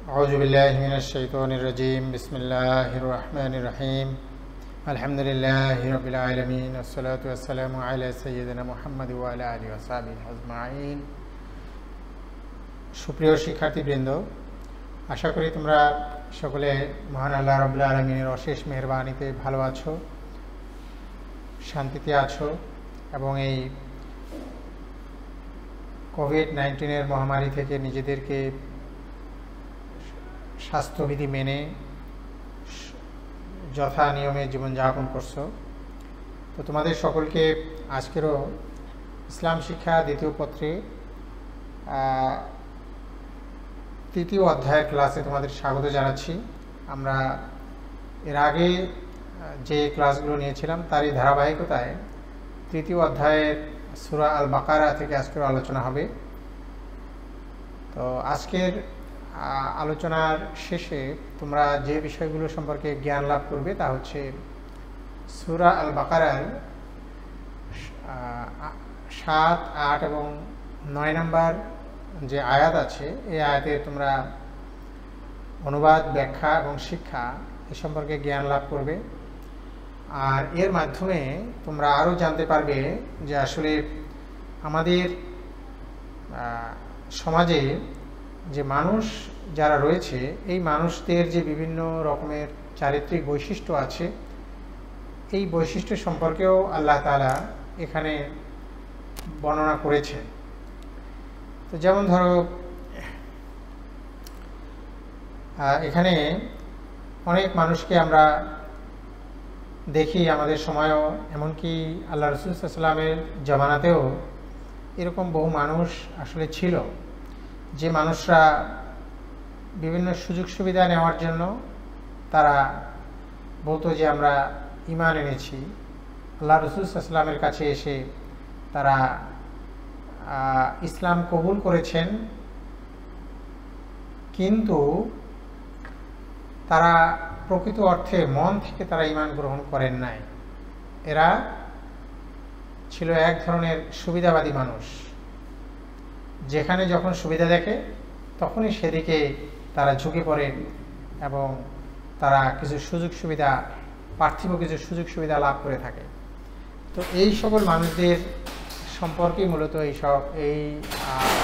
أعوذ بالله من الشيطان الرجيم بسم الله الرحمن الرحيم الحمد لله رب العالمين والصلاة والسلام على سيدنا محمد وعلى آله وصحبه أجمعين। সুপ্রিয় শিক্ষার্থীবৃন্দ, আশা করি তোমরা সকলে মহান আল্লাহ রাব্বুল আলামিনের অশেষ মেহেরবানিতে ভালো আছো, শান্তিতে আছো এবং এই কোভিড-19 মহামারী থেকে নিজেদেরকে স্বাস্থ্যবিধি মেনে যথা নিয়মে জীবনযাপন করছো। তো তোমাদের সকলকে আজকেরও ইসলাম শিক্ষা দ্বিতীয় পত্রে তৃতীয় অধ্যায়ের ক্লাসে তোমাদের স্বাগত জানাচ্ছি। আমরা এর আগে যে ক্লাসগুলো নিয়েছিলাম তারই ধারাবাহিকতায় তৃতীয় অধ্যায়ের সূরা আল বাকারা থেকে আজকের আলোচনা হবে। তো আজকের আলোচনার শেষে তোমরা যে বিষয়গুলো সম্পর্কে জ্ঞান লাভ করবে তা হচ্ছে সূরা আল বাকারার 7, 8 এবং 9 নম্বর যে আয়াত আছে এই আয়াতে তোমরা অনুবাদ, ব্যাখ্যা এবং শিক্ষা এ সম্পর্কে জ্ঞান লাভ করবে। আর এর মাধ্যমে তোমরা আরও জানতে পারবে যে আসলে আমাদের সমাজে যে মানুষ যারা রয়েছে এই মানুষদের যে বিভিন্ন রকমের চারিত্রিক বৈশিষ্ট্য আছে এই বৈশিষ্ট্য সম্পর্কেও আল্লাহ তাআলা এখানে বর্ণনা করেছে। তো যেমন ধরো এখানে অনেক মানুষকে আমরা দেখি আমাদের সময়ও, এমনকি আল্লাহ রাসূল সাল্লাল্লাহু আলাইহি ওয়াসাল্লামের জামানাতেও এরকম বহু মানুষ আসলে ছিল যে মানুষরা বিভিন্ন সুযোগ সুবিধা নেওয়ার জন্য তারা বলতো যে আমরা ঈমান এনেছি, আল্লাহ রাসূল সাল্লাল্লাহু আলাইহি ওয়াসাল্লামের কাছে এসে তারা ইসলাম কবুল করেছেন, কিন্তু তারা প্রকৃত অর্থে মন থেকে তারা ঈমান গ্রহণ করেন নাই। এরা ছিল এক ধরনের সুবিধাবাদী মানুষ, যেখানে যখন সুবিধা দেখে তখনই সেদিকে তারা ঝুঁকে পড়ে এবং তারা কিছু সুযোগ সুবিধা, পার্থিব কিছু সুযোগ সুবিধা লাভ করে থাকে। তো এই সকল মানুষদের সম্পর্কে মূলত এই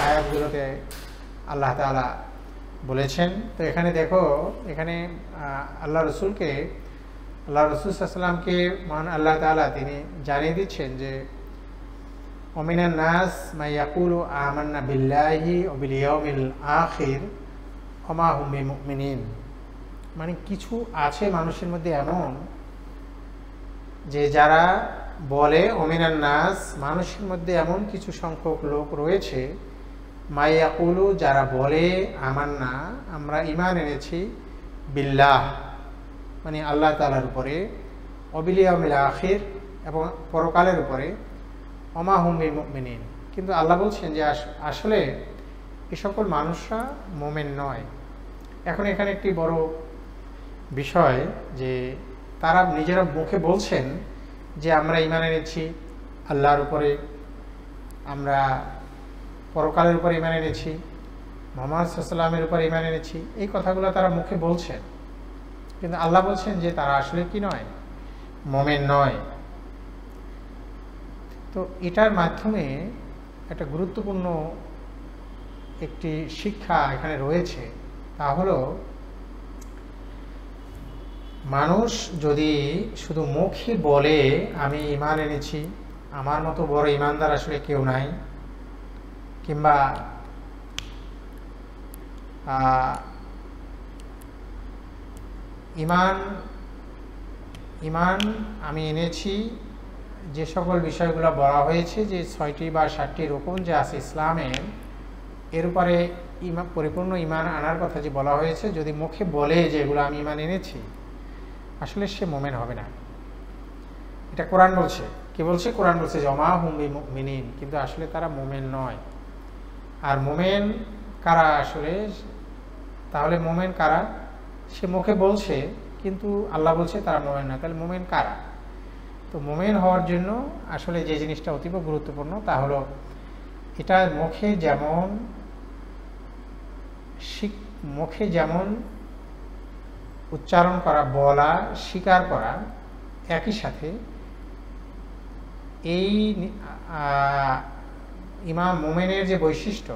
আয়াতগুলোতে আল্লাহ তাআলা বলেছেন। তো এখানে দেখো, এখানে আল্লাহ রাসূল সাল্লাল্লাহু আলাইহি ওয়াসাল্লামকে মহান আল্লাহ তাআলা তিনি জানিয়ে দিচ্ছেন যে ওমিনান নাস মা ইয়াকুলু আমান্না বিল্লাহি ওয়া বিল ইয়াউমিল আখির ওয়া মা হুম বিমুমিনিন। মানে কিছু আছে মানুষের মধ্যে এমন যে যারা বলে, ওমিনান নাস মানুষের মধ্যে এমন কিছু সংখ্যক লোক রয়েছে, মা ইয়াকুলু যারা বলে, আমান্না আমরা ঈমান এনেছি, বিল্লাহ মানে আল্লাহ তাআলার উপরে, ওয়া বিল ইয়াউমিল আখির এবং পরকালের উপরে, ওয়া মা হুম বিমুমিনিন। কিন্তু আল্লাহ বলছেন যে আসলে এই সকল মানুষরা মুমিন নয়। এখন এখানে একটি বড় বিষয় যে তারা নিজেরা মুখে বলছেন যে আমরা ঈমান এনেছি আল্লাহর উপরে, আমরা পরকালের উপরে ঈমান এনেছি, মুহাম্মদ সাল্লাল্লাহু আলাইহি ওয়াসাল্লামের উপরে ঈমান এনেছি, এই কথাগুলো তারা মুখে বলছেন, কিন্তু আল্লাহ বলছেন যে তারা আসলে কি নয়, মুমিন নয়। তো এটার মাধ্যমে একটা গুরুত্বপূর্ণ একটি শিক্ষা এখানে রয়েছে, তা হলো মানুষ যদি শুধু মুখে বলে আমি ঈমান এনেছি, আমার মতো বড় ঈমানদার আসলে কেউ নাই, কিংবা ঈমান আমি এনেছি, যে সকল বিষয়গুলো বলা হয়েছে যে 6টি বা 7টি রকম যে আছে ইসলামের, এর উপরে পরিপূর্ণ ঈমান আনার কথা যে বলা হয়েছে, যদি মুখে বলে যে এগুলো আমি ঈমান এনেছি, আসলে সে মুমিন হবে না। এটা কোরআন বলছে। কি বলছে? কোরআন বলছে যে ওয়া মা হুম বিমুমিনিন, কিন্তু আসলে তারা মুমিন নয়। আর মুমিন কারা আসলে? তাহলে মুমিন কারা? সে মুখে বলছে কিন্তু আল্লাহ বলছে তারা মুমিন না, তাহলে মুমিন কারা? তো মুমিন হওয়ার জন্য আসলে যে জিনিসটা অতীব গুরুত্বপূর্ণ তা হলো এটা মুখে যেমন মুখে যেমন উচ্চারণ করা, বলা, স্বীকার করা, একই সাথে এই ইমাম মুমিনের যে বৈশিষ্ট্য,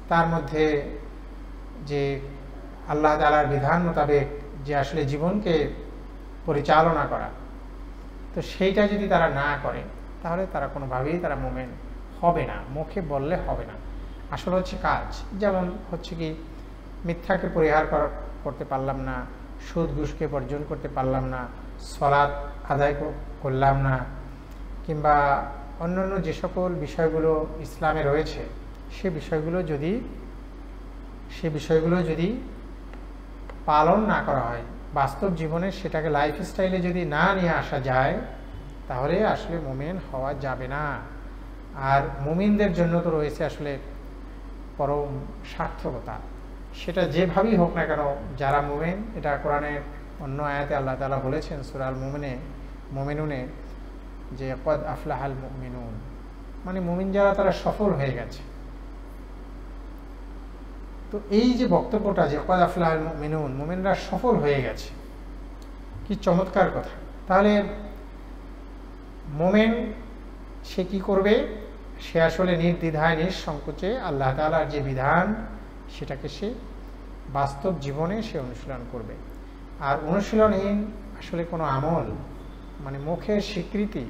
তার মধ্যে যে আল্লাহ তাআলার বিধান মোতাবেক যে আসলে জীবনকে পরিচালনা করা, তো সেইটা যদি তারা না করে তাহলে তারা কোনোভাবেই তারা মুমিন হবে না। মুখে বললে হবে না, আসলে হচ্ছে কাজ। যেমন হচ্ছে কি, মিথ্যাকে পরিহার করতে পারলাম না, সুদ ঘুষকে বর্জন করতে পারলাম না, সালাত আদায় করলাম না, কিংবা অন্যান্য যে সকল বিষয়গুলো ইসলামে রয়েছে সে বিষয়গুলো যদি পালন না করা হয়, বাস্তব জীবনে সেটাকে লাইফস্টাইলে যদি না নিয়ে আসা যায়, তাহলে আসলে মুমিন হওয়া যাবে না। আর মুমিনদের জন্য তো রয়েছে আসলে পরম সার্থকতা, সেটা যেভাবেই হোক না কেন যারা মুমিন। এটা কোরআনের অন্য আয়াতে আল্লাহ তাআলা বলেছেন সূরা আল মুমিনুনে যে কদ আফলাহাল মুমিনুন, মানে মুমিন যারা তারা সফল হয়ে গেছে। তো এই যে বক্তব্যটা যে কদ আফলাহাল মুমিনুন, মুমিনরা সফল হয়ে গেছে, কি চমৎকার কথা। তাহলে মুমিন সে কি করবে? সে আসলে নির্দ্বিধায় নিঃসংকোচে আল্লাহ তাআলার যে বিধান সেটাকে সে বাস্তব জীবনে সে অনুশীলন করবে। আর অনুশীলনহীন আসলে কোনো আমল, মানে মুখের স্বীকৃতি,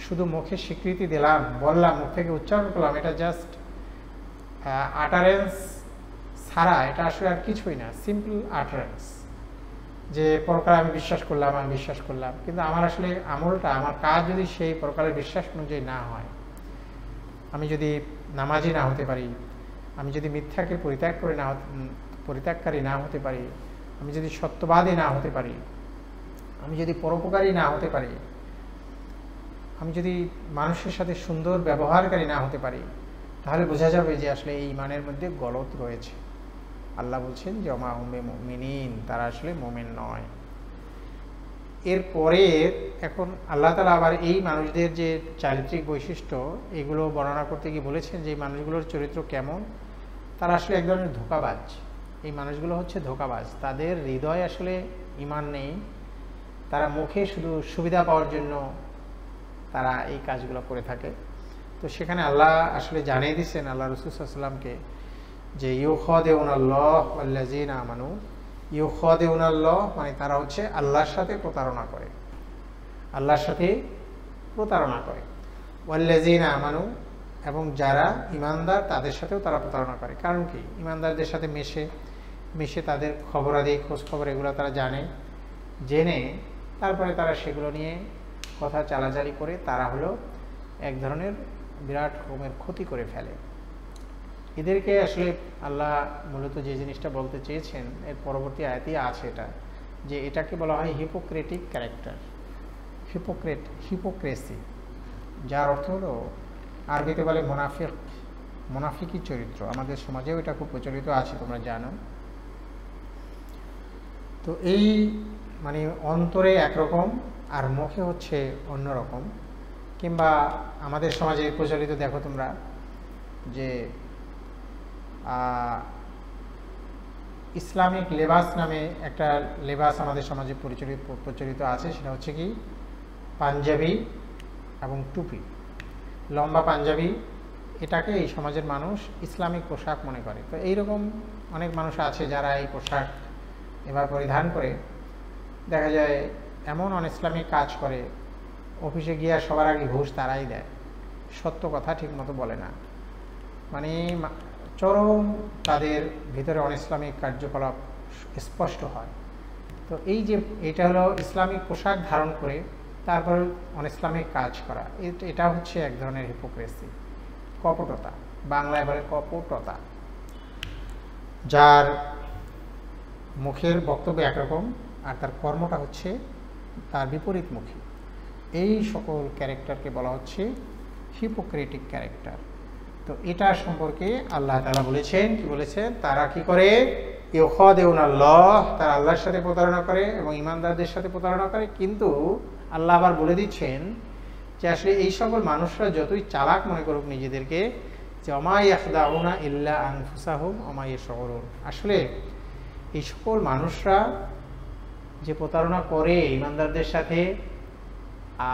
শুধু মুখে স্বীকৃতি দিলাম, বললাম, মুখ থেকে উচ্চারণ করলাম, এটা জাস্ট আটারেন্স ছাড়া এটা আসলে আর কিছুই না, সিম্পল আটারেন্স। যে প্রকার আমি বিশ্বাস করলাম, কিন্তু আমার আসলে আমলটা, আমার কাজ যদি সেই প্রকারের বিশ্বাস অনুযায়ী না হয়, আমি যদি নামাজি না হতে পারি, আমি যদি মিথ্যাকে পরিত্যাগকারী না হতে পারি, আমি যদি সত্যবাদী না হতে পারি, আমি যদি পরোপকারী না হতে পারি, আমি যদি মানুষের সাথে সুন্দর ব্যবহারকারী না হতে পারি, তাহলে বোঝা যাবে যে আসলে এই ইমানের মধ্যে গলত রয়েছে। আল্লাহ বলছেন যে ওমা হুম বিমুমিনিন, তারা আসলে মুমিন নয়। এরপরে এখন আল্লাহ তাআলা আবার এই মানুষদের যে চারিত্রিক বৈশিষ্ট্য, এগুলো বর্ণনা করতে গিয়ে বলেছেন যে এই মানুষগুলোর চরিত্র কেমন। তারা আসলে এক ধরনের ধোঁকাবাজ। এই মানুষগুলো হচ্ছে ধোঁকাবাজ, তাদের হৃদয়ে আসলে ঈমান নেই, তারা মুখে শুধু সুবিধা পাওয়ার জন্য তারা এই কাজগুলো করে থাকে। তো সেখানে আল্লাহ আসলে জানিয়ে দিচ্ছেন আল্লাহ রাসূল সাল্লাল্লাহু আলাইহি ওয়াসাল্লামকে যে ইউখাদিউনাল্লাহ ওয়াল্লাযীনা আমানু। ইউখাদিউনাল্লাহ মানে তারা হচ্ছে আল্লাহর সাথে প্রতারণা করে, আল্লাহর সাথে প্রতারণা করে। ওয়াল্লাযীনা আমানু, এবং যারা ঈমানদার তাদের সাথেও তারা প্রতারণা করে। কারণ কি? ঈমানদারদের সাথে মিশে তাদের খবরাদি, খোঁজ খবর এগুলো তারা জেনে তারপরে তারা সেগুলো নিয়ে কথা চালাচালি করে তারা হলো এক ধরনের বিরাট রকমের ক্ষতি করে ফেলে। এদেরকে আসলে আল্লাহ মূলত যে জিনিসটা বলতে চেয়েছেন এর পরবর্তী আয়াতেই আছে, এটা যে এটাকে বলা হয় হিপোক্রেটিক ক্যারেক্টার, হিপোক্রেসি, যার অর্থ হলো আরবিতে বলে মুনাফিকি চরিত্র। আমাদের সমাজেও এটা খুব প্রচলিত আছে, তোমরা জানো। তো এই মানে অন্তরে একরকম আর মুখে হচ্ছে অন্যরকম। কিংবা আমাদের সমাজে প্রচলিত দেখো তোমরা যে ইসলামিক লেবাস নামে একটা লেবাস আমাদের সমাজে প্রচলিত আছে, সেটা হচ্ছে কি পাঞ্জাবি এবং টুপি, লম্বা পাঞ্জাবি। এটাকে এই সমাজের মানুষ ইসলামিক পোশাক মনে করে। তো এইরকম অনেক মানুষ আছে যারা এই পোশাক এবার পরিধান করে দেখা যায় এমন অনইসলামিক কাজ করে, অফিসে গিয়ে সবার আগে ঘুষ তারাই দেয়, সত্য কথা ঠিক মতো বলে না, মানে চরম তাদের ভিতরে অনইসলামিক কার্যকলাপ স্পষ্ট হয়। তো এই যে এটা হলো ইসলামিক পোশাক ধারণ করে তারপর অনইসলামিক কাজ করা, এটা হচ্ছে এক ধরনের হিপোক্রেসি, কপটতা, বাংলায় বলে কপটতা। যার মুখের বক্তব্য একরকম আর তার কর্মটা হচ্ছে তার বিপরীতমুখী, এই সকল ক্যারেক্টারকে বলা হচ্ছে হিপোক্রেটিক ক্যারেক্টার। তো এটা সম্পর্কে আল্লাহ তাআলা বলেছেন, কি বলেছেন? তারা কি করে? ইউখাদিউনাল্লাহ, তারা আল্লাহর সাথে প্রতারণা করে এবং ঈমানদারদের সাথে প্রতারণা করে। কিন্তু আল্লাহ আবার বলে দিচ্ছেন যে আসলে এই সকল মানুষরা যতই চালাক মনে করুক নিজেদেরকে, যে ওমা ইয়াখদাউনা ইল্লা আনফুসাহুম ওমা ইয়াশউরুন, আসলে এই সকল মানুষরা যে প্রতারণা করে ইমানদারদের সাথে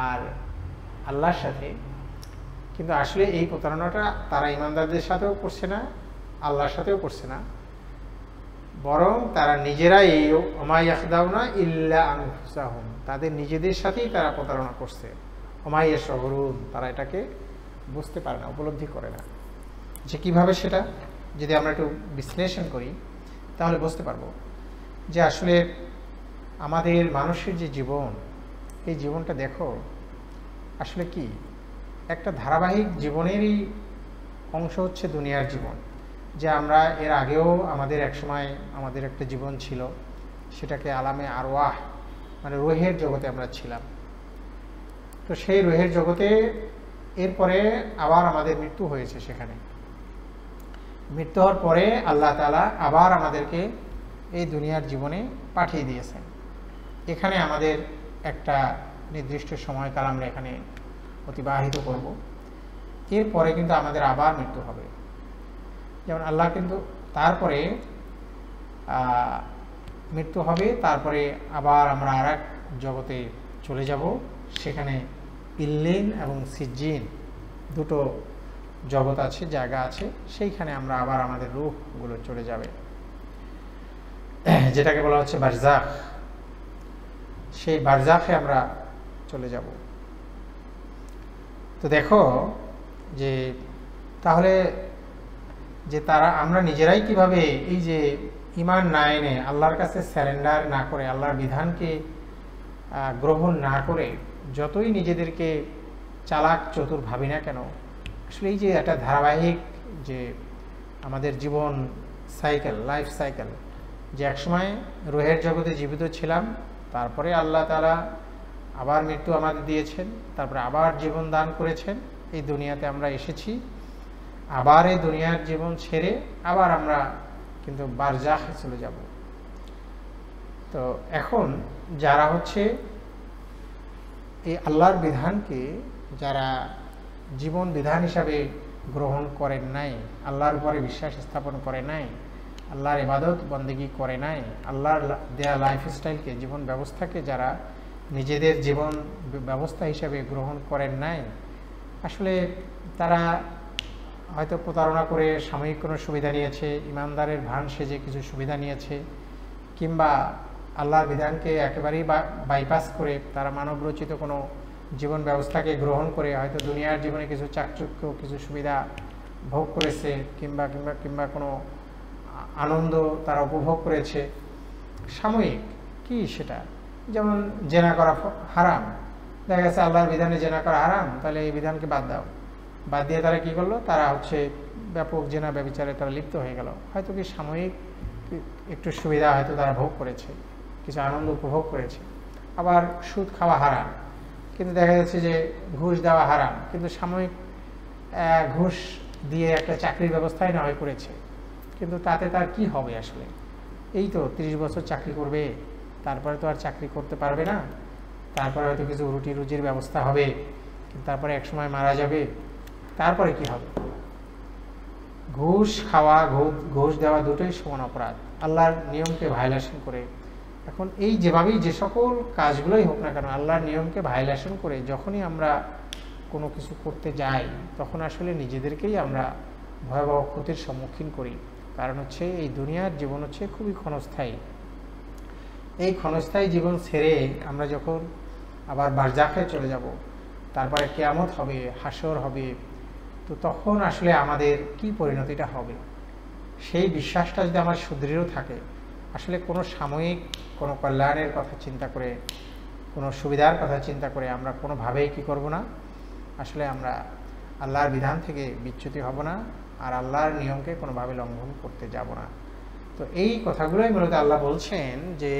আর আল্লাহর সাথে, কিন্তু আসলে এই প্রতারণাটা তারা ইমানদারদের সাথেও করছে না, আল্লাহর সাথেও করছে না, বরং তারা নিজেরাই ওমা ইয়াখদাউনা ইল্লা আনফুসাহুম, তাদের নিজেদের সাথেই তারা প্রতারণা করছে। ওমা ইয়াশউরুন, তারা এটাকে বুঝতে পারে না, উপলব্ধি করে না। যে কিভাবে সেটা যদি আমরা একটু বিশ্লেষণ করি তাহলে বুঝতে পারবো যে আসলে আমাদের মানুষের যে জীবন, এই জীবনটা দেখো আসলে কি একটা ধারাবাহিক জীবনেরই অংশ হচ্ছে দুনিয়ার জীবন। যে আমরা এর আগেও আমাদের একসময় আমাদের একটা জীবন ছিল, সেটাকে আলামে আরওয়াহ মানে রুহের জগতে আমরা ছিলাম। তো সেই রুহের জগতে এরপরে আবার আমাদের মৃত্যু হয়েছে। সেখানে মৃত্যু হওয়ার পরে আল্লাহ তাআলা আবার আমাদেরকে এই দুনিয়ার জীবনে পাঠিয়ে দিয়েছেন। এখানে আমাদের একটা নির্দিষ্ট সময়কাল আমরা এখানে অতিবাহিত করব, এরপরে কিন্তু আমাদের আবার মৃত্যু হবে। যেমন আল্লাহ কিন্তু তারপরে মৃত্যু হবে, তারপরে আবার আমরা আর এক জগতে চলে যাব। সেখানে ইল্লিন এবং সিজ্জিন দুটো জগৎ আছে, জায়গা আছে, সেইখানে আমরা আবার আমাদের রূহগুলো চলে যাবে, যেটাকে বলা হচ্ছে বারজাখ। সেই বারজাখে আমরা চলে যাব। তো দেখো যে তাহলে যে তারা আমরা নিজেরাই কিভাবে এই যে ঈমান না এনে আল্লাহর কাছে স্যারেন্ডার না করে, আল্লাহর বিধানকে গ্রহণ না করে যতই নিজেদেরকে চালাক চতুর ভাবি না কেন, আসলে এই যে একটা ধারাবাহিক যে আমাদের জীবন সাইকেল, লাইফ সাইকেল, যে একসময় রুহের জগতে জীবিত ছিলাম, তারপরে আল্লাহ তাআলা আবার মৃত্যু আমাদের দিয়েছেন, তারপরে আবার জীবন দান করেছেন, এই দুনিয়াতে আমরা এসেছি, আবার এই দুনিয়ার জীবন ছেড়ে আবার আমরা কিন্তু বারজাখে চলে যাব। তো এখন যারা হচ্ছে এই আল্লাহর বিধানকে যারা জীবন বিধান হিসাবে গ্রহণ করেন নাই, আল্লাহর উপরে বিশ্বাস স্থাপন করে নাই, আল্লাহর ইবাদত বন্দেগী করে নাই, আল্লাহর দেয়া লাইফস্টাইলকে, জীবন ব্যবস্থাকে যারা নিজেদের জীবন ব্যবস্থা হিসাবে গ্রহণ করেন নাই, আসলে তারা হয়তো প্রতারণা করে সাময়িক কোনো সুবিধা নিয়েছে, ইমানদারের ভান সেজে কিছু সুবিধা নিয়েছে, কিংবা আল্লাহর বিধানকে একেবারেই বাইপাস করে তারা মানবরচিত কোনো জীবন ব্যবস্থাকে গ্রহণ করে হয়তো দুনিয়ার জীবনে কিছু চাকচক্য, কিছু সুবিধা ভোগ করেছে, কিংবা কিংবা কিংবা কোনো আনন্দ তারা উপভোগ করেছে সাময়িক। কি সেটা? যেমন জেনা করা হারাম, দেখা গেছে আল্লাহর বিধানে জেনা করা হারাম, তাহলে এই বিধানকে বাদ দাও, বাদ দিয়ে তারা কি করলো, তারা হচ্ছে ব্যাপক জেনা ব্যভিচারে তারা লিপ্ত হয়ে গেল। হয়তো কি সাময়িক একটু সুবিধা হয়তো তারা ভোগ করেছে, কিছু আনন্দ উপভোগ করেছে। আবার সুদ খাওয়া হারাম, কিন্তু দেখা যাচ্ছে যে ঘুষ দেওয়া হারাম, কিন্তু সাময়িক ঘুষ দিয়ে একটা চাকরির ব্যবস্থাই না হয় করেছে, কিন্তু তাতে তার কি হবে আসলে? এই তো 30 বছর চাকরি করবে, তারপরে তো আর চাকরি করতে পারবে না, তারপরে হয়তো কিছু রুটি রুজির ব্যবস্থা হবে, কিন্তু তারপরে একসময় মারা যাবে, তারপরে কি হবে? ঘুষ খাওয়া, ঘুষ দেওয়া দুটোই সমান অপরাধ, আল্লাহর নিয়মকে ভায়োলেশন করে। এখন এই যেভাবেই যে সকল কাজগুলোই হোক না কেন, আল্লাহর নিয়মকে ভায়োলেশন করে যখনই আমরা কোনো কিছু করতে যাই, তখন আসলে নিজেদেরকেই আমরা ভয়াবহ ক্ষতির সম্মুখীন করি। কারণ হচ্ছে এই দুনিয়ার জীবন হচ্ছে খুবই ক্ষণস্থায়ী। এই ক্ষণস্থায়ী জীবন ছেড়ে আমরা যখন আবার বারজাখে চলে যাব, তারপরে কিয়ামত হবে, হাসর হবে, তো তখন আসলে আমাদের কি পরিণতিটা হবে, সেই বিশ্বাসটা যদি আমার সুদৃঢ় থাকে, আসলে কোনো সাময়িক কোনো কল্যাণের কথা চিন্তা করে, কোনো সুবিধার কথা চিন্তা করে আমরা কোনোভাবেই কি করব না, আসলে আমরা আল্লাহর বিধান থেকে বিচ্যুতি হব না, আর আল্লাহর নিয়মকে কোনোভাবে লঙ্ঘন করতে যাব না। তো এই কথাগুলোই মূলত আল্লাহ বলছেন যে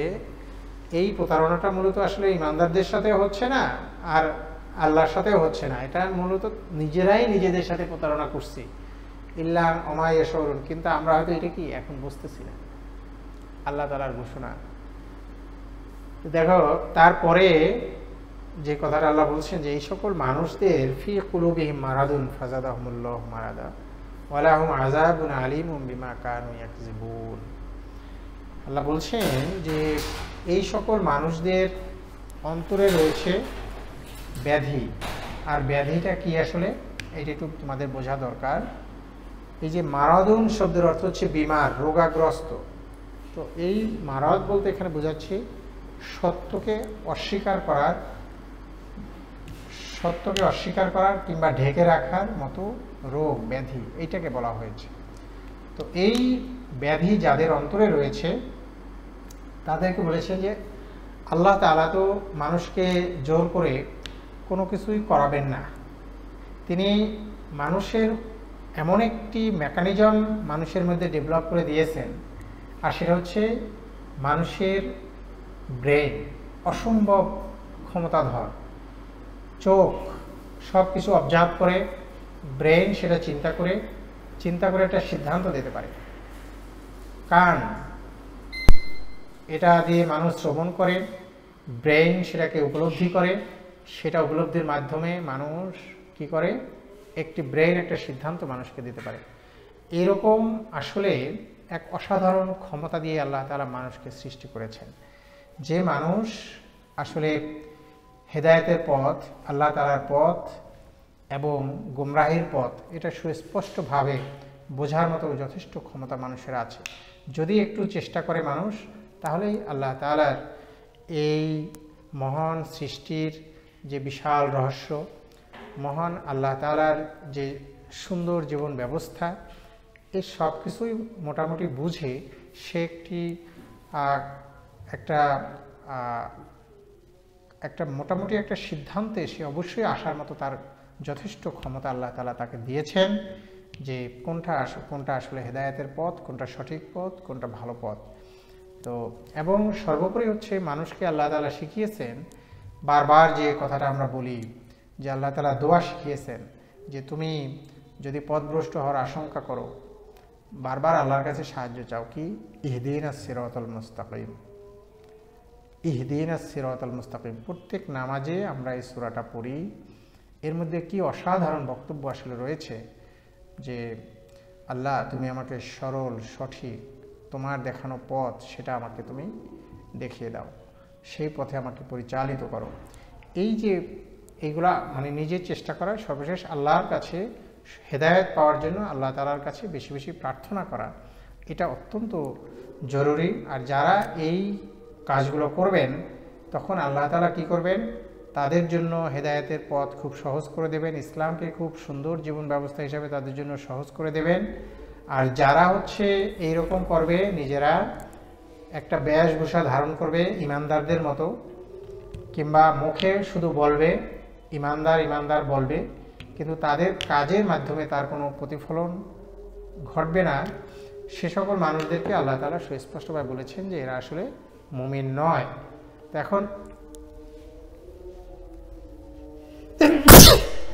এই প্রতারণাটা মূলত আসলে ইমানদারদের সাথে হচ্ছে না, আর আল্লাহর সাথেও হচ্ছে না, এটা মূলত নিজেরাই নিজেদের সাথে প্রতারণা করছি। ইল্লা ওমা ইয়াশউরুন, কিন্তু আমরা হয়তো এটা কি এখন বুঝতেছি না। আল্লাহ তাআলার ঘোষণা। তো দেখো তারপরে যে কথাটা আল্লাহ বলছেন যে এই সকল মানুষদের ফি কুলুবিহিম মারাদুন ফাজাদাহুমুল্লাহু মারাদা ওয়া লাহুম আযাবুন আলীমুম বিমা কানু ইয়াকযিবুন। আল্লাহ বলছেন যে এই সকল মানুষদের অন্তরে রয়েছে ব্যাধি। আর ব্যাধিটা কি আসলে এটা একটু তোমাদের বোঝা দরকার। এই যে মারাদুন শব্দের অর্থ হচ্ছে বিমার, রোগাগ্রস্ত। তো এই মারাদ বলতে এখানে বোঝাচ্ছে সত্যকে অস্বীকার করার কিংবা ঢেকে রাখার মতো রোগ ব্যাধি, এইটাকে বলা হয়েছে। তো এই ব্যাধি যাদের অন্তরে রয়েছে তাদেরকে বলেছেন যে আল্লাহ তাআলা তো মানুষকে জোর করে কোনো কিছুই করাবেন না। তিনি মানুষের এমন একটি মেকানিজম মানুষের মধ্যে ডেভেলপ করে দিয়েছেন, আর সেটা হচ্ছে মানুষের ব্রেন অসম্ভব ক্ষমতাধর। চোখ সব কিছু অবজার্ভ করে, ব্রেন সেটা চিন্তা করে একটা সিদ্ধান্ত দিতে পারে। কান এটা দিয়ে মানুষ শ্রবণ করে, ব্রেন সেটাকে উপলব্ধি করে, সেটা উপলব্ধির মাধ্যমে মানুষ কি করে, একটি ব্রেন একটা সিদ্ধান্ত মানুষকে দিতে পারে। এরকম আসলে এক অসাধারণ ক্ষমতা দিয়ে আল্লাহ তাআলা মানুষকে সৃষ্টি করেছেন, যে মানুষ আসলে হেদায়েতের পথ, আল্লাহ তাআলার পথ এবং গুমরাহির পথ এটা সুস্পষ্টভাবে বোঝার মতো যথেষ্ট ক্ষমতা মানুষের আছে। যদি একটু চেষ্টা করে মানুষ, তাহলেই আল্লাহ তাআলার এই মহান সৃষ্টির যে বিশাল রহস্য, মহান আল্লাহ তাআলার যে সুন্দর জীবন ব্যবস্থা, এই সব কিছুই মোটামুটি বুঝে সে একটা মোটামুটি একটা সিদ্ধান্তে সে অবশ্যই আসার মতো তার যথেষ্ট ক্ষমতা আল্লাহ তাআলা তাকে দিয়েছেন, যে কোনটা আসলে হেদায়েতের পথ, কোনটা সঠিক পথ, কোনটা ভালো পথ। তো এবং সর্বোপরি হচ্ছে মানুষকে আল্লাহ তাআলা শিখিয়েছেন, বারবার যে কথাটা আমরা বলি যে আল্লাহ তাআলা দোয়া শিখিয়েছেন যে তুমি যদি পথভ্রষ্ট হওয়ার আশঙ্কা করো, বারবার আল্লাহর কাছে সাহায্য চাও, কি ইহদিনাস সিরাতাল মুস্তাকিম, ইহদিনাস সিরাতাল মুস্তাকিম। প্রত্যেক নামাজে আমরা এই সূরাটা পড়ি। এর মধ্যে কি অসাধারণ বক্তব্য আসলে রয়েছে যে আল্লাহ তুমি আমাকে সরল সঠিক তোমার দেখানো পথ সেটা আমাকে তুমি দেখিয়ে দাও, সেই পথে আমাকে পরিচালিত করো। এই যে এইগুলা মানে নিজের চেষ্টা করা, সর্বশেষ আল্লাহর কাছে হেদায়েত পাওয়ার জন্য আল্লাহ তাআলার কাছে বেশি বেশি প্রার্থনা করা, এটা অত্যন্ত জরুরি। আর যারা এই কাজগুলো করবেন তখন আল্লাহ তাআলা কি করবেন, তাদের জন্য হেদায়েতের পথ খুব সহজ করে দেবেন, ইসলামকে খুব সুন্দর জীবন ব্যবস্থা হিসাবে তাদের জন্য সহজ করে দেবেন। আর যারা হচ্ছে এইরকম করবে, নিজেরা একটা বেশভূষা ধারণ করবে ইমানদারদের মতো, কিংবা মুখে শুধু বলবে ইমানদার ইমানদার বলবে, কিন্তু তাদের কাজের মাধ্যমে তার কোনো প্রতিফলন ঘটবে না, সে সকল মানুষদেরকে আল্লাহ তাআলা সুস্পষ্টভাবে বলেছেন যে এরা আসলে মুমিন নয়। তো এখন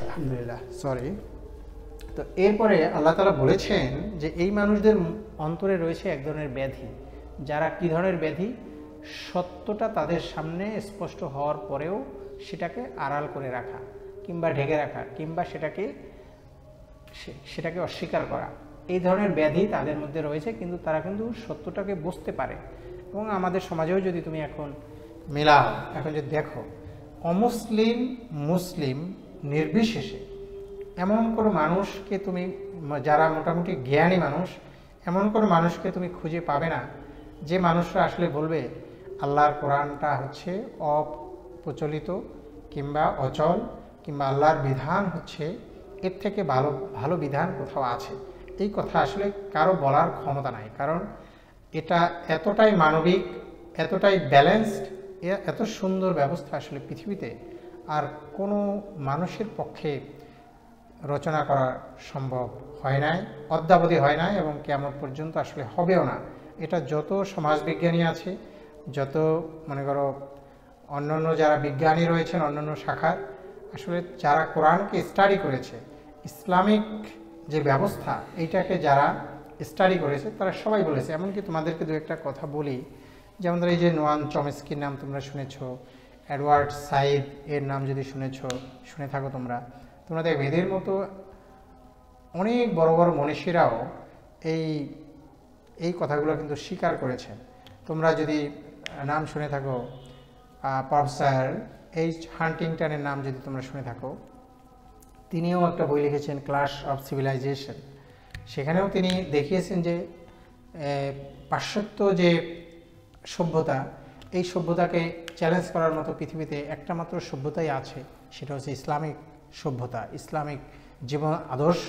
আলহামদুলিল্লাহ তো এরপরে আল্লাহ তাআলা বলেছেন যে এই মানুষদের অন্তরে রয়েছে এক ধরনের ব্যাধি। যারা কি ধরনের ব্যাধি, সত্যটা তাদের সামনে স্পষ্ট হওয়ার পরেও সেটাকে আড়াল করে রাখা কিংবা ঢেকে রাখা কিংবা সেটাকে অস্বীকার করা, এই ধরনের ব্যাধি তাদের মধ্যে রয়েছে। কিন্তু তারা কিন্তু সত্যটাকে বুঝতে পারে। এবং আমাদের সমাজেও যদি তুমি এখন মেলাও, এখন যদি দেখো, অমুসলিম মুসলিম নির্বিশেষে এমন কোনো মানুষকে তুমি, যারা মোটামুটি জ্ঞানী মানুষ, এমন কোনো মানুষকে তুমি খুঁজে পাবে না যে মানুষরা আসলে বলবে আল্লাহর কোরআনটা হচ্ছে অপ্রচলিত কিংবা অচল, কিংবা আল্লাহর বিধান হচ্ছে এর থেকে ভালো ভালো বিধান কোথাও আছে। এই কথা আসলে কারো বলার ক্ষমতা নাই, কারণ এটা এতটাই মানবিক, এতটাই ব্যালেন্সড, এত সুন্দর ব্যবস্থা আসলে পৃথিবীতে আর কোনো মানুষের পক্ষে রচনা করা সম্ভব হয় নাই, অদ্যাবধি হয় নাই এবং কিয়ামত পর্যন্ত আসলে হবেও না। এটা যত সমাজবিজ্ঞানী আছে, যত মনে করো অন্যান্য যারা বিজ্ঞানী রয়েছেন অন্যান্য শাখার, আসলে যারা কোরআনকে স্টাডি করেছে, ইসলামিক যে ব্যবস্থা এইটাকে যারা স্টাডি করেছে, তারা সবাই বলেছে। এমনকি তোমাদেরকে দু একটা কথা বলি, যেমন ধরো এই যে নোয়াম চমস্কির নাম তোমরা শুনেছ, এডওয়ার্ড সাইদ এর নাম যদি শুনে থাকো তোমরা দেখবে এদের মতো অনেক বড় বড় মনীষীরাও এই কথাগুলো কিন্তু স্বীকার করেছেন তোমরা যদি নাম শুনে থাকো, প্রফেসর এইচ হান্টিংটনের নাম যদি তোমরা শুনে থাকো, তিনিও একটা বই লিখেছেন ক্লাশ অফ সিভিলাইজেশন। সেখানেও তিনি দেখিয়েছেন যে পাশ্চাত্য যে সভ্যতা, এই সভ্যতাকে চ্যালেঞ্জ করার মতো পৃথিবীতে একটা মাত্র সভ্যতাই আছে, সেটা হচ্ছে ইসলামিক সভ্যতা, ইসলামিক জীবন আদর্শ।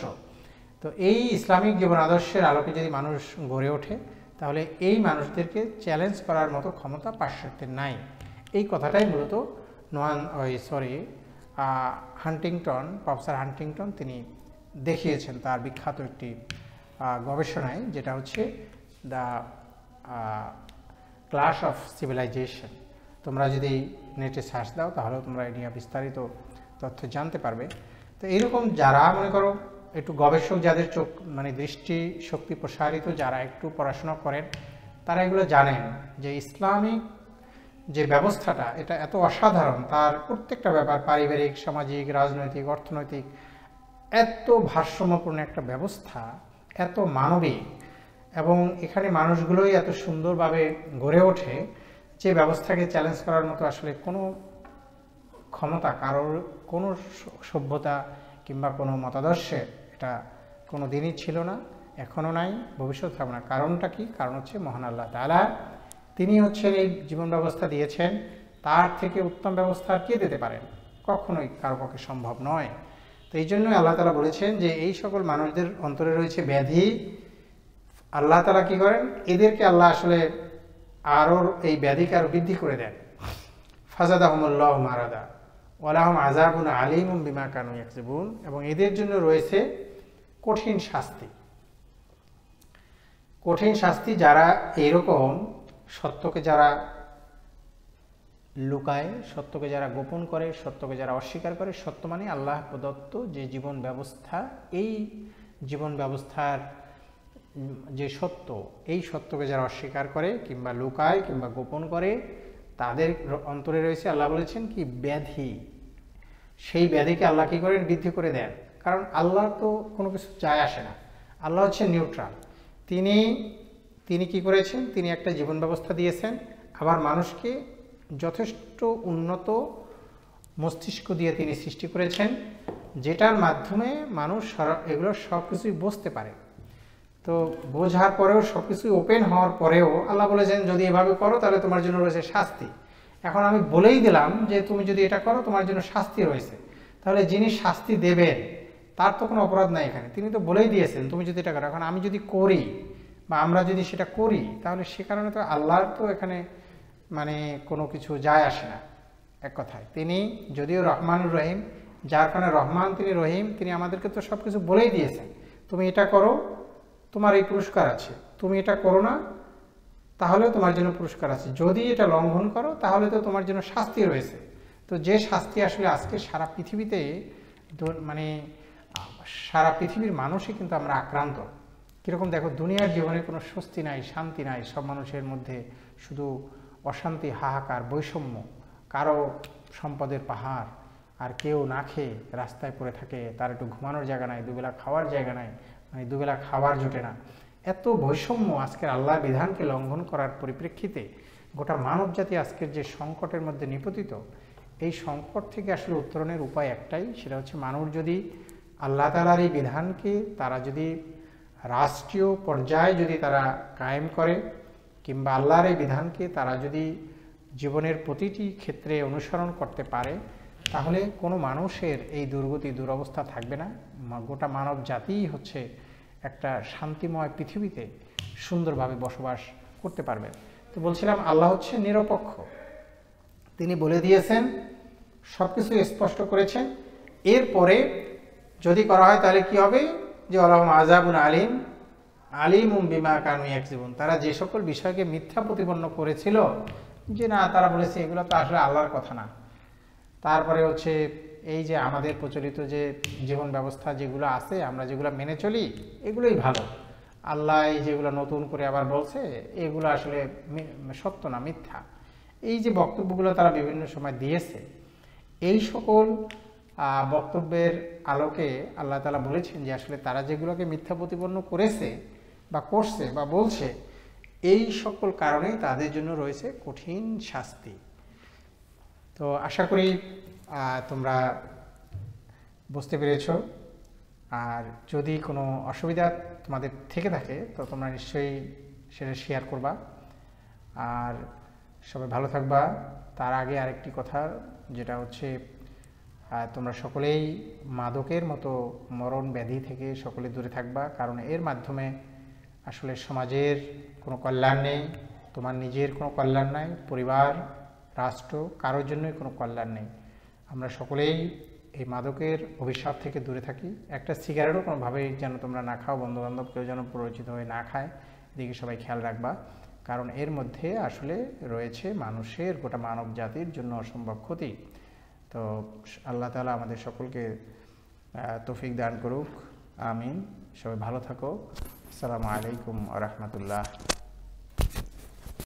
তো এই ইসলামিক জীবন আদর্শের আলোকে যদি মানুষ গড়ে ওঠে, তাহলে এই মানুষদেরকে চ্যালেঞ্জ করার মতো ক্ষমতা পাশ্চাত্যের নাই। এই কথাটাই মূলত হান্টিংটন, প্রফেসর হান্টিংটন তিনি দেখিয়েছেন তার বিখ্যাত একটি গবেষণায়, যেটা হচ্ছে দ্য ক্লাশ অফ সিভিলাইজেশন। তোমরা যদি নেটে সার্চ দাও তাহলেও তোমরা এই নিয়ে বিস্তারিত তথ্য জানতে পারবে। তো এরকম যারা মনে করো একটু গবেষক, যাদের চোখ মানে দৃষ্টি শক্তি প্রসারিত, যারা একটু পড়াশোনা করেন, তারা এগুলো জানেন যে ইসলামিক যে ব্যবস্থাটা এটা এত অসাধারণ, তার প্রত্যেকটা ব্যাপার পারিবারিক, সামাজিক, রাজনৈতিক, অর্থনৈতিক এত ভারসাম্যপূর্ণ একটা ব্যবস্থা, এত মানবিক, এবং এখানে মানুষগুলোই এত সুন্দরভাবে গড়ে ওঠে যে ব্যবস্থাকে চ্যালেঞ্জ করার মতো আসলে কোনো ক্ষমতা কারোর, কোনো সভ্যতা কিংবা কোনো মতাদর্শের এটা কোনো দিনই ছিল না, এখনও নাই, ভবিষ্যৎ থাকবে না। কারণটা কি? কারণ হচ্ছে মহান আল্লাহ তাআলা, তিনি হচ্ছেন এই জীবন ব্যবস্থা দিয়েছেন, তার থেকে উত্তম ব্যবস্থা আর কে দিতে পারেন? কখনোই কারো পক্ষে সম্ভব নয়। তো এই জন্যই আল্লাহ তাআলা বলেছেন যে এই সকল মানুষদের অন্তরে রয়েছে ব্যাধি। আল্লাহ তাআলা কি করেন? এদেরকে আল্লাহ আসলে আরও এই ব্যাধিকে আরও বৃদ্ধি করে দেন। ফাজাদাহুমুল্লাহু মারাদা ওয়ালাহুম আযাবুন আলীমুম বিমা কানু ইয়াকসিবুন, এবং এদের জন্য রয়েছে কঠিন শাস্তি। কঠিন শাস্তি যারা এইরকম সত্যকে যারা লুকায়, সত্যকে যারা গোপন করে, সত্যকে যারা অস্বীকার করে। সত্য মানে আল্লাহ প্রদত্ত যে জীবন ব্যবস্থা, এই জীবন ব্যবস্থার যে সত্য, এই সত্যকে যারা অস্বীকার করে কিংবা লুকায় কিংবা গোপন করে, তাদের অন্তরে রয়েছে, আল্লাহ বলেছেন কি, ব্যাধি। সেই ব্যাধিকে আল্লাহ কি করেন? বৃদ্ধি করে দেন। কারণ আল্লাহ তো কোনো কিছু যায় আসে না, আল্লাহ হচ্ছেন নিউট্রাল। তিনি কি করেছেন? তিনি একটা জীবন ব্যবস্থা দিয়েছেন, আবার মানুষকে যথেষ্ট উন্নত মস্তিষ্ক দিয়ে তিনি সৃষ্টি করেছেন, যেটার মাধ্যমে মানুষ এগুলো সব কিছুই বুঝতে পারে। তো বোঝার পরেও, সব কিছুই ওপেন হওয়ার পরেও আল্লাহ বলেছেন যদি এভাবে করো তাহলে তোমার জন্য রয়েছে শাস্তি। এখন আমি বলেই দিলাম যে তুমি যদি এটা করো তোমার জন্য শাস্তি রয়েছে, তাহলে যিনি শাস্তি দেবেন তার তো কোনো অপরাধ নাই এখানে, তিনি তো বলেই দিয়েছেন তুমি যদি এটা করো। এখন আমি যদি করি বা আমরা যদি সেটা করি, তাহলে সে কারণে তো আল্লাহর তো এখানে মানে কোনো কিছু যায় আসে না। এক কথায় তিনি যদিও রহমানুর রহিম, যার কারণে রহমান তিনি রহিম, তিনি আমাদেরকে তো সব কিছু বলেই দিয়েছেন, তুমি এটা করো তোমার এই পুরস্কার আছে, তুমি এটা করো না তাহলেও তোমার জন্য পুরস্কার আছে, যদি এটা লঙ্ঘন করো তাহলে তো তোমার জন্য শাস্তি রয়েছে। তো যে শাস্তি আসলে আজকে সারা পৃথিবীতে মানে সারা পৃথিবীর মানুষই কিন্তু আমরা আক্রান্ত। কীরকম দেখো, দুনিয়ার জীবনে কোনো স্বস্তি নাই, শান্তি নাই, সব মানুষের মধ্যে শুধু অশান্তি, হাহাকার, বৈষম্য, কারো সম্পদের পাহাড়, আর কেউ না খেয়ে রাস্তায় পড়ে থাকে, তার একটু ঘুমানোর জায়গা নাই, দুবেলা খাওয়ার জায়গা নাই, মানে দুবেলা খাবার জোটে না। এত বৈষম্য আজকের আল্লাহর বিধানকে লঙ্ঘন করার পরিপ্রেক্ষিতে গোটা মানব জাতি আজকের যে সংকটের মধ্যে নিপতিত, এই সংকট থেকে আসলে উত্তরণের উপায় একটাই, সেটা হচ্ছে মানুষ যদি আল্লাহ তাআলার এই বিধানকে তারা যদি রাষ্ট্রীয় পর্যায়ে যদি তারা কায়েম করে, কিংবা আল্লাহর এই বিধানকে তারা যদি জীবনের প্রতিটি ক্ষেত্রে অনুসরণ করতে পারে, তাহলে কোনো মানুষের এই দুর্গতি, দুরবস্থা থাকবে না। গোটা মানব জাতিই হচ্ছে একটা শান্তিময় পৃথিবীতে সুন্দরভাবে বসবাস করতে পারবে। তো বলছিলাম আল্লাহ হচ্ছে নিরপেক্ষ, তিনি বলে দিয়েছেন, সব কিছু স্পষ্ট করেছেন। এরপরে যদি করা হয় তাহলে কি হবে? যে ওয়ালাহুম আযাবুন আলীমুম বিমা কানু ইয়াকসিবুন, তারা যে সকল বিষয়কে মিথ্যা প্রতিপন্ন করেছিল, যে না তারা বলেছে এগুলো তো আসলে আল্লাহর কথা না। তারপরে হচ্ছে এই যে আমাদের প্রচলিত যে জীবন ব্যবস্থা যেগুলো আছে, আমরা যেগুলো মেনে চলি এগুলোই ভালো, আল্লাহ এই যেগুলো নতুন করে আবার বলছে এগুলো আসলে সত্য না, মিথ্যা। এই যে বক্তব্যগুলো তারা বিভিন্ন সময় দিয়েছে, এই সকল বক্তব্যের আলোকে আল্লাহ তাআলা বলেছেন যে আসলে তারা যেগুলোকে মিথ্যা প্রতিপন্ন করেছে বা করছে বা বলছে, এই সকল কারণে তাদের জন্য রয়েছে কঠিন শাস্তি। তো আশা করি তোমরা বুঝতে পেরেছ। আর যদি কোনো অসুবিধা তোমাদের থেকে থাকে তো তোমরা নিশ্চয়ই সেটা শেয়ার করবা। আর সবাই ভালো থাকবা। তার আগে আরেকটি কথা, যেটা হচ্ছে তোমরা সকলেই মাদকের মতো মরণ ব্যাধি থেকে সকলে দূরে থাকবা, কারণ এর মাধ্যমে আসলে সমাজের কোনো কল্যাণ নেই, তোমার নিজের কোনো কল্যাণ নাই, পরিবার, রাষ্ট্র, কারোর জন্যই কোনো কল্যাণ নেই। আমরা সকলেই এই মাদকের অভিশাপ থেকে দূরে থাকি। একটা সিগারেটও কোনোভাবেই যেন তোমরা না খাও, বন্ধুবান্ধব কেউ যেন পরিচিত হয়ে না খায়, এদিকে সবাই খেয়াল রাখবা। কারণ এর মধ্যে আসলে রয়েছে মানুষের, গোটা মানব জাতির জন্য অসম্ভব ক্ষতি। তো আল্লাহ তাআলা আমাদের সকলকে তৌফিক দান করুক, আমিন। সবাই ভালো থাকো। আসসালামু আলাইকুম ওয়া রাহমাতুল্লাহ।